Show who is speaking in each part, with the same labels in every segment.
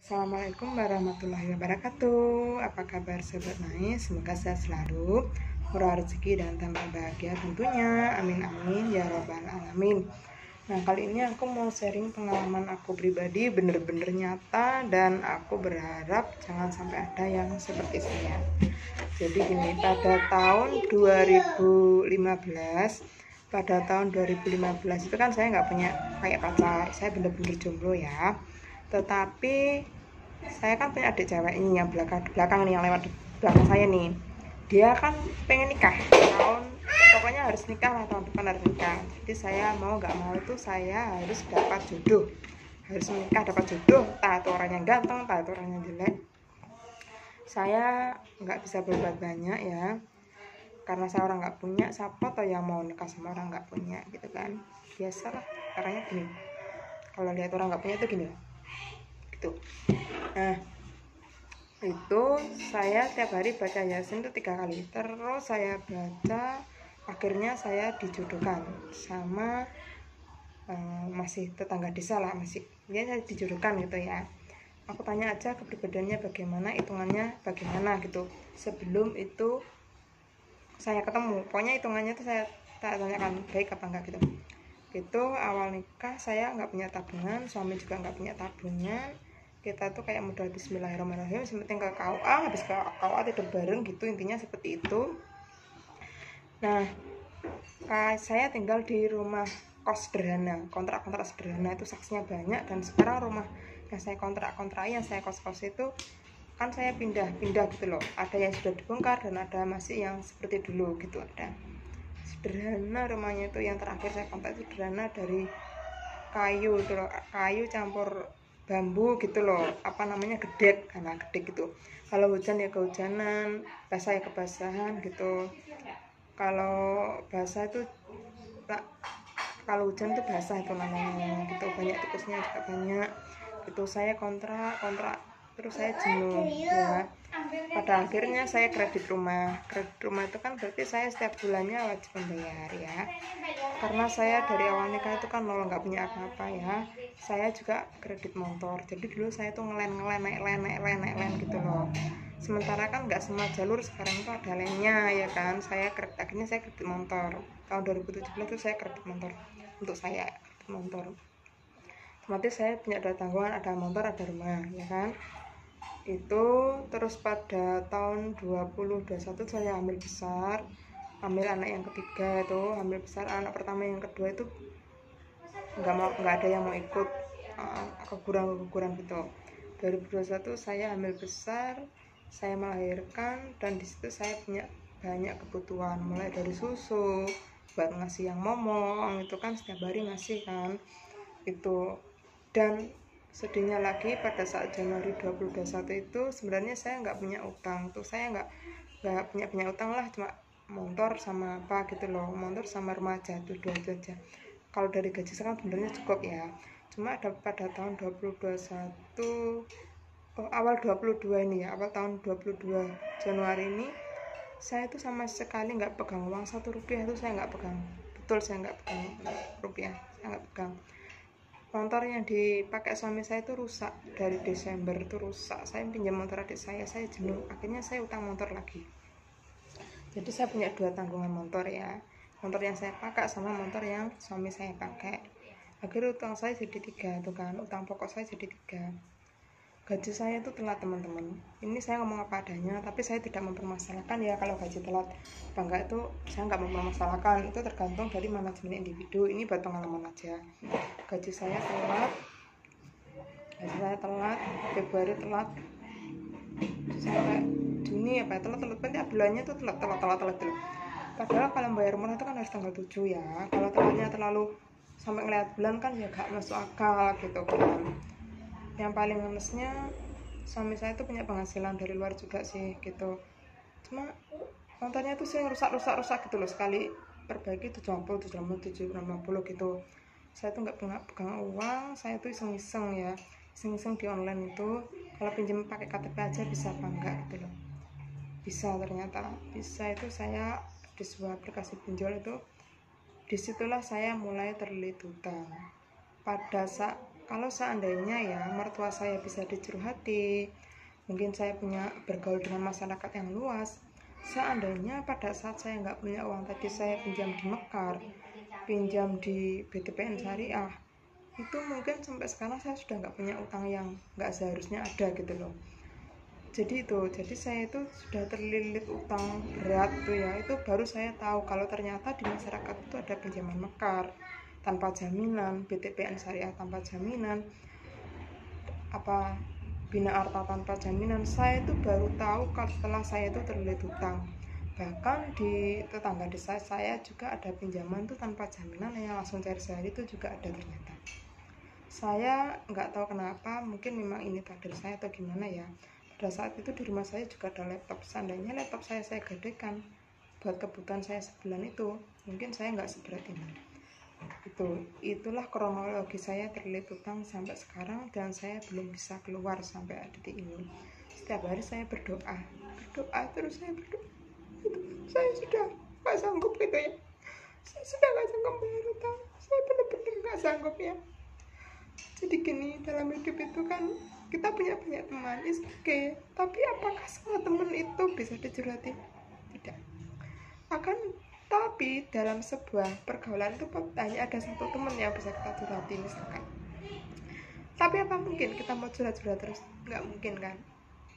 Speaker 1: Assalamualaikum warahmatullahi wabarakatuh. Apa kabar sobat Nais? Semoga sehat selalu, murah rezeki dan tambah bahagia tentunya. Amin amin ya robbal alamin. Nah, kali ini aku mau sharing pengalaman aku pribadi, bener-bener nyata, dan aku berharap jangan sampai ada yang seperti saya. Jadi gini, pada tahun 2015 itu kan saya nggak punya kayak pacar, saya bener-bener jomblo ya. Tetapi saya kan punya adik cewek ini yang belakang nih, yang lewat belakang saya nih. Dia kan pengen nikah pokoknya harus nikah lah, tahun depan harus nikah. Jadi saya mau nggak mau itu saya harus dapat jodoh, harus menikah dapat jodoh, entah itu orangnya ganteng, entah itu orangnya jelek. Saya nggak bisa berbuat banyak ya, karena saya orang nggak punya. Siapa atau yang mau nikah sama orang nggak punya gitu kan, biasalah caranya gini. Kalau lihat orang nggak punya itu gini gitu. Nah, itu saya tiap hari baca Yasin itu 3 kali, terus saya baca, akhirnya saya dijodohkan sama masih tetangga desa lah, masih ya saya dijodohkan gitu ya. Aku tanya aja kepribadiannya bagaimana, hitungannya bagaimana gitu sebelum itu saya ketemu. Pokoknya hitungannya tuh saya tak tanyakan baik apa enggak gitu. Itu awal nikah saya nggak punya tabungan, suami juga nggak punya tabungan. Kita tuh kayak modal bismillahirrahmanirrahim, penting ke KUA, habis ke KUA tidur bareng gitu, intinya seperti itu. Nah, saya tinggal di rumah kos sederhana, kontrak sederhana, itu saksinya banyak. Dan sekarang rumah yang saya kontrak yang saya kos itu kan saya pindah gitu loh, ada yang sudah dibongkar dan ada masih yang seperti dulu gitu. Ada sederhana rumahnya itu, yang terakhir saya kontrak itu sederhana, dari kayu itu loh, kayu campur bambu gitu loh, apa namanya, gedek, karena gedek gitu. Kalau hujan ya kehujanan, basah ya kebasahan gitu. Kalau basah itu, kalau hujan itu basah itu namanya gitu, banyak tikusnya juga banyak gitu. Saya kontrak terus saya jenuh ya. Pada akhirnya saya kredit rumah itu kan berarti saya setiap bulannya wajib membayar ya, karena saya dari awal nikah itu kan nol, nggak punya apa-apa ya. Saya juga kredit motor, jadi dulu saya tuh naik len gitu loh. Sementara kan nggak semua jalur sekarang itu ada lennya ya kan. Akhirnya saya kredit motor tahun 2017 itu, saya kredit motor untuk saya kredit motor. Otomatis saya punya dua tanggungan, ada motor ada rumah ya kan. Itu terus pada tahun 2021 saya hamil besar, hamil anak yang ketiga itu, hamil besar. Anak pertama yang kedua itu nggak ada yang mau ikut, keguguran gitu. 2021 saya hamil besar, saya melahirkan, dan disitu saya punya banyak kebutuhan, mulai dari susu buat ngasih yang momong itu kan setiap hari ngasih kan itu. Dan sedihnya lagi, pada saat Januari 2021 itu sebenarnya saya nggak punya utang tuh, saya nggak punya utang lah, cuma motor sama apa gitu loh, motor sama rumah aja tuh, dua itu aja. Kalau dari gaji sekarang sebenarnya cukup ya, cuma ada pada tahun 2021, awal 22 ini ya, awal tahun 22 Januari ini, saya tuh sama sekali nggak pegang uang 1 rupiah, itu saya nggak pegang, betul saya nggak pegang rupiah, saya nggak pegang. Motor yang dipakai suami saya itu rusak, dari Desember itu rusak. Saya pinjam motor adik saya jenuh, akhirnya saya utang motor lagi. Jadi saya punya dua tanggungan motor ya, motor yang saya pakai sama motor yang suami saya pakai. Akhirnya utang saya jadi 3 tuh kan, utang pokok saya jadi 3. Gaji saya itu telat teman-teman, ini saya ngomong apa adanya, tapi saya tidak mempermasalahkan ya kalau gaji telat apa enggak, itu saya nggak mempermasalahkan, itu tergantung dari manajemen individu. Ini buat pengalaman aja. Gaji saya telat Februari telat sampai Juni apa telat berarti bulannya tuh telat. Padahal kalau bayar murah itu kan harus tanggal 7 ya. Kalau telatnya terlalu sampai ngeliat bulan kan ya gak masuk akal gitu kan. Yang paling minusnya, suami saya itu punya penghasilan dari luar juga sih gitu, cuma motornya tuh sering rusak gitu loh, sekali perbaiki 70 gitu. Saya tuh nggak pegang uang, saya tuh iseng-iseng di online itu, kalau pinjam pakai KTP aja bisa apa enggak gitu loh. Bisa, ternyata bisa. Itu saya di sebuah aplikasi pinjol itu, disitulah saya mulai terlilit hutang. Pada saat kalau seandainya ya mertua saya bisa dicurhati, mungkin saya punya bergaul dengan masyarakat yang luas. Seandainya pada saat saya nggak punya uang tadi, saya pinjam di Mekar, pinjam di BTPN Syariah, itu mungkin sampai sekarang saya sudah nggak punya utang yang nggak seharusnya ada gitu loh. Jadi saya itu sudah terlilit utang berat tuh ya, itu baru saya tahu kalau ternyata di masyarakat itu ada pinjaman Mekar tanpa jaminan, BTPN Syariah tanpa jaminan, apa Bina Arta tanpa jaminan. Saya itu baru tahu kalau setelah saya itu terlilit utang. Bahkan di tetangga desa saya juga ada pinjaman tuh tanpa jaminan yang langsung cair sehari, itu juga ada ternyata. Saya nggak tahu kenapa, mungkin memang ini takdir saya atau gimana ya. Pada saat itu di rumah saya juga ada laptop. Seandainya laptop saya gadekan buat kebutuhan saya sebulan itu, mungkin saya nggak seberat ini. Itulah kronologi saya terlilit utang sampai sekarang, dan saya belum bisa keluar sampai detik ini. Setiap hari saya berdoa terus, saya berdoa. Saya sudah nggak sanggup gitu ya. Saya sudah nggak sanggup bayar utang. Saya benar-benar nggak sanggup ya. Jadi gini, dalam hidup itu kan kita punya banyak teman, oke. Tapi apakah semua teman itu bisa dicurhati? Tidak. Tapi dalam sebuah pergaulan itu hanya ada satu teman yang bisa kita curhati misalkan. Tapi apa mungkin kita mau curhat-curhat terus? Nggak mungkin kan?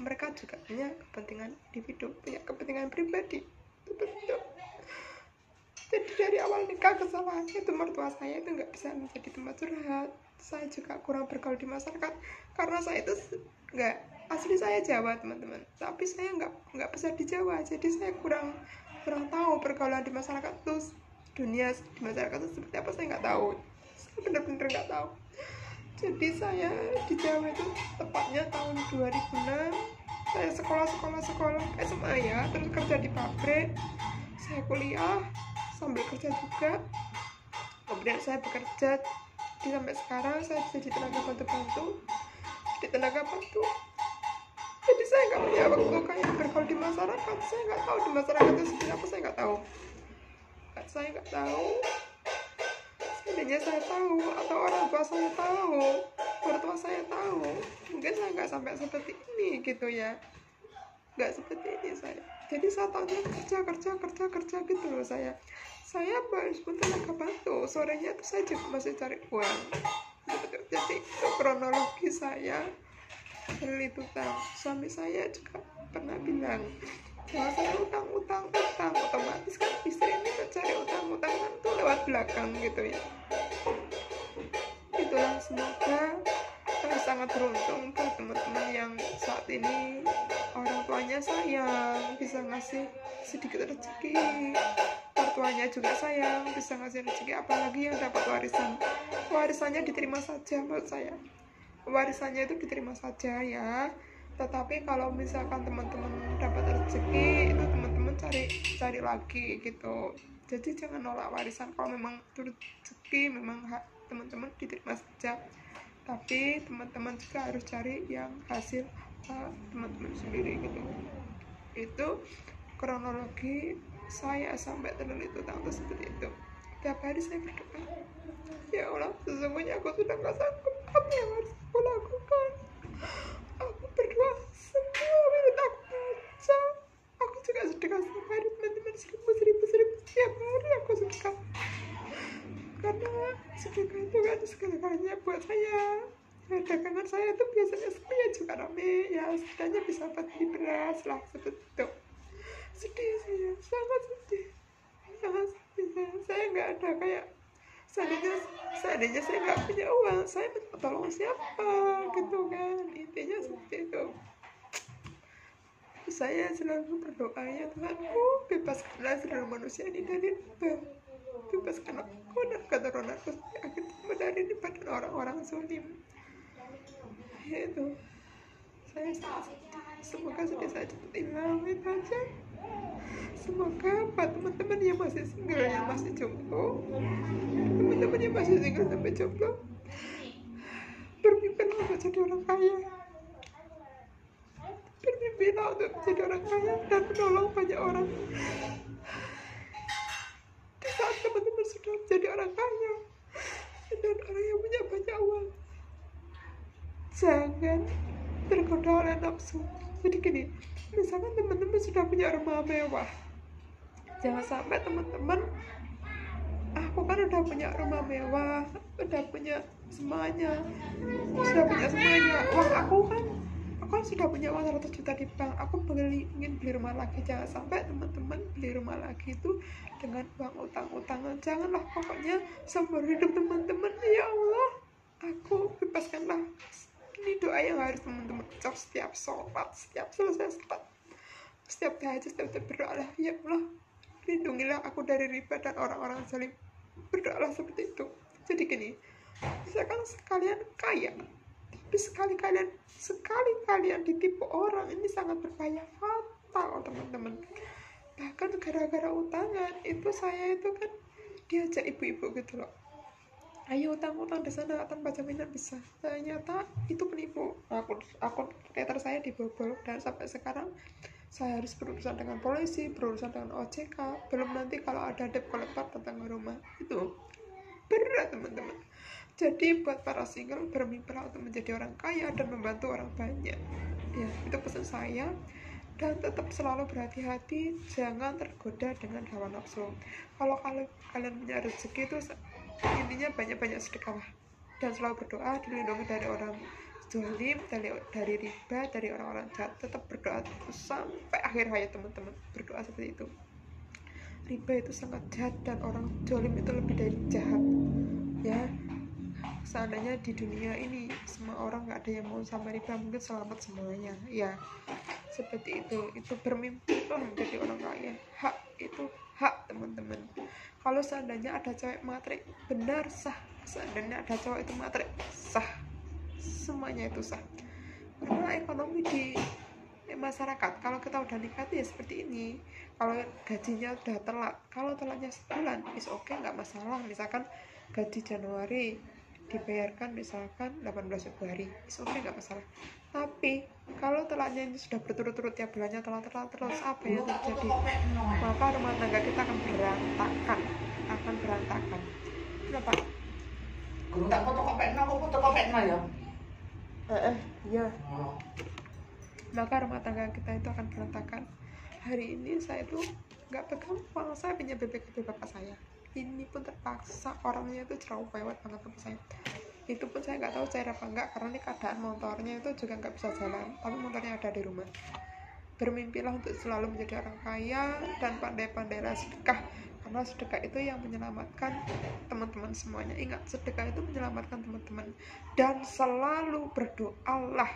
Speaker 1: Mereka juga punya kepentingan individu, punya kepentingan pribadi. Itu betul. Jadi dari awal nikah kesalahannya itu mertua saya itu nggak bisa menjadi tempat curhat. Saya juga kurang bergaul di masyarakat karena saya itu nggak, asli saya Jawa teman-teman, tapi saya nggak besar di Jawa, jadi saya kurang tahu pergaulan di masyarakat itu, dunia di masyarakat itu seperti apa, saya nggak tahu. Saya benar-benar nggak tahu. Jadi saya di Jawa itu tepatnya tahun 2006 saya sekolah SMA ya, terus kerja di pabrik, saya kuliah sambil kerja juga, kemudian saya bekerja sampai sekarang. Saya jadi tenaga bantu. Jadi saya nggak punya waktu kayak bergaul di masyarakat. Saya nggak tahu di masyarakat itu seperti apa, saya nggak tahu. Seandainya saya tahu atau orang tua saya tahu, mertua saya tahu, mungkin saya nggak sampai seperti ini gitu ya. Nggak seperti ini saya. Jadi saya tahunya kerja gitu loh saya harus tenaga bantu, sorenya itu saya juga masih cari uang. Jadi itu kronologi saya terlilit utang. Suami saya juga pernah bilang kalau saya utang, otomatis kan istri ini mencari utang itu lewat belakang gitu ya. Itulah, semoga saya sangat beruntung buat teman-teman yang saat ini orang tuanya sayang, bisa ngasih sedikit rezeki, mertuanya juga sayang, bisa ngasih rezeki, apalagi yang dapat warisannya diterima saja. Menurut saya warisannya itu diterima saja ya, tetapi kalau misalkan teman-teman dapat rezeki itu teman-teman cari lagi gitu. Jadi jangan nolak warisan. Kalau memang itu rezeki, memang hak teman-teman diterima saja, tapi teman-teman juga harus cari yang hasil teman-teman sendiri gitu. Itu kronologi saya sampai terlilit utang seperti itu. Tiap hari saya berdoa, ya Allah, sesungguhnya aku sudah gak sanggup, apa yang harus aku lakukan? Aku berdoa semua menurut aku baca. Aku juga sedekah setiap hari teman-teman, seribu setiap hari aku sedekah, karena sedekah itu kan segala-galanya buat saya. Dagangan saya itu biasanya saya juga rame ya, setidaknya bisa bagi beras lah seperti itu. Sedih saya, sangat sedih. Saya nggak ada kayak, seandainya saya nggak punya uang, saya minta tolong siapa gitu kan, intinya seperti itu. Saya selalu berdoa, ya Tuhanku, bebaskanlah seluruh manusia ini dari riba, bebaskan aku dan keturunanku akhirnya dari badan orang-orang zalim. Itu saya sangat sedih. Semoga sedih saya cepat hilang, itu aja. Semoga buat teman-teman yang masih single, yang masih jomblo, teman-teman yang masih single sampai jomblo, bermimpilah untuk jadi orang kaya, bermimpilah untuk menjadi orang kaya dan menolong banyak orang. Di saat teman-teman sudah menjadi orang kaya dan orang yang punya banyak uang, jangan tergoda oleh nafsu. Jadi gini, misalkan teman-teman sudah punya rumah mewah, jangan sampai teman-teman, aku kan udah punya rumah mewah, udah punya semuanya, wah aku kan sudah punya uang 100 juta di bank, aku ingin beli rumah lagi. Jangan sampai teman-teman beli rumah lagi itu dengan uang utang-utangan. Janganlah, pokoknya seumur hidup teman-teman, ya Allah, aku bebaskanlah. Ini doa yang harus teman-teman ucap setiap sholat, setiap selesai sholat, setiap tahajud, setiap berdoa, ya Allah, lindungilah aku dari riba dan orang-orang zalim. Berdoalah seperti itu. Jadi gini, misalkan sekalian kaya, tapi sekali kalian ditipu orang, ini sangat berbahaya, fatal teman-teman. Bahkan gara-gara utangan itu, saya itu kan diajak ibu-ibu gitu loh, ayo utang-utang di sana tanpa jaminan bisa. Ternyata itu penipu. Akun Twitter saya dibobol, dan sampai sekarang saya harus berurusan dengan polisi, berurusan dengan OJK, belum nanti kalau ada debt collector datang ke rumah. Itu berat teman-teman. Jadi buat para single, bermimpilah untuk menjadi orang kaya dan membantu orang banyak. Ya, itu pesan saya. Dan tetap selalu berhati-hati, jangan tergoda dengan hawa nafsu. Kalau kalian punya rezeki itu intinya banyak-banyak sedekah, dan selalu berdoa dilindungi dari orang zalim, dari riba, dari orang-orang jahat. Tetap berdoa terus sampai akhir hayat teman-teman, berdoa seperti itu. Riba itu sangat jahat, dan orang zalim itu lebih dari jahat. Ya, seandainya di dunia ini semua orang nggak ada yang mau sama riba, mungkin selamat semuanya. Ya, seperti itu bermimpi loh menjadi orang kaya. Hak itu hak teman-teman. Kalau seandainya ada cewek matre, benar sah. Seandainya ada cowok itu matre, sah. Semuanya itu sah. Karena ekonomi di masyarakat, kalau kita udah nikah ya seperti ini. Kalau gajinya udah telat, kalau telatnya sebulan is oke, nggak masalah. Misalkan gaji Januari dibayarkan misalkan 18 Februari, is oke, nggak masalah. Tapi kalau telatnya ini sudah berturut-turut tiap bulannya telat terus, apa yang terjadi? Maka rumah tangga kita akan berantakan. Kenapa?
Speaker 2: Guru tak fotokopekno, kok fotokopekno ya?
Speaker 1: Iya. Maka rumah tangga kita itu akan berantakan. Hari ini saya tuh nggak pegang uang, saya pinjam BPKB bapak saya. Ini pun terpaksa, orangnya itu cerewet banget ke saya. Itu pun saya nggak tahu cair apa enggak, karena ini keadaan motornya itu juga nggak bisa jalan, tapi motornya ada di rumah. Bermimpilah untuk selalu menjadi orang kaya, dan pandai-pandailah sedekah, karena sedekah itu yang menyelamatkan teman-teman semuanya. Ingat, sedekah itu menyelamatkan teman-teman. Dan selalu berdoalah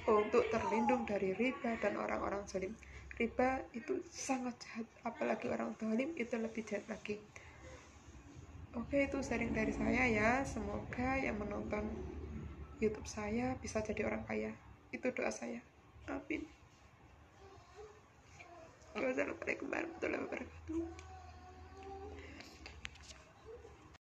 Speaker 1: untuk terlindung dari riba dan orang-orang zalim. Riba itu sangat jahat, apalagi orang zalim itu lebih jahat lagi. Oke, itu sharing dari saya ya. Semoga yang menonton YouTube saya bisa jadi orang kaya. Itu doa saya. Amin. Wassalamualaikum warahmatullahi wabarakatuh.